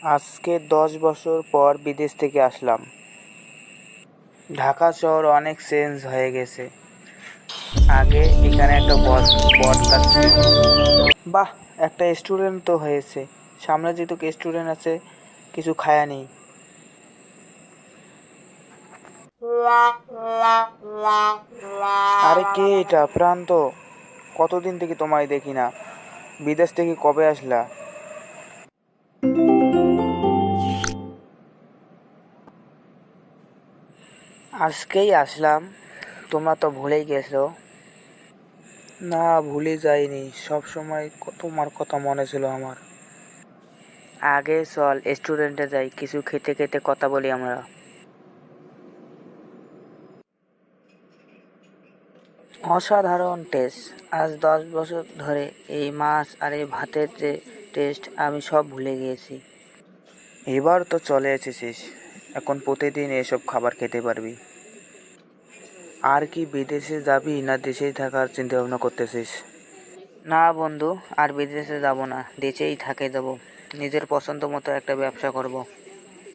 আজকে 10 বছর পর বিদেশ থেকে আসলাম। ঢাকা শহর অনেক চেঞ্জ হয়ে গেছে। আগে এখানে একটা বট গাছ ছিল। বাহ, একটা স্টুডেন্ট তো হয়েছে। সামনে যেহেতু স্টুডেন্ট আছে, কিছু খায়া নেই। আরে কে এটা? প্রান্ত। কতদিন থেকে তোমায় দেখি না। বিদেশ থেকে কবে আসলা? আজকেই আসলাম। তোমরা তো ভুলেই গেছো। না, ভুলে যাইনি, সব সময় তোমার কথা মনে ছিল আমার। আগে চল রেস্টুরেন্টে যাই, কিছু খেতে খেতে কথা বলি আমরা। অসাধারণ টেস্ট। আজ 10 বছর ধরে এই মাছ আর এই ভাতের যে টেস্ট আমি সব ভুলে গিয়েছি। এবার তো চলে এসেছিস, এখন প্রতিদিন এসব খাবার খেতে পারবি। আর কি বিদেশে যাবি না দেশেই থাকার চিন্তা ভাবনা করতেছিস? না বন্ধু, আর বিদেশে যাব না, দেশেই থাকে যাব। নিজের পছন্দ মতো একটা ব্যবসা করব।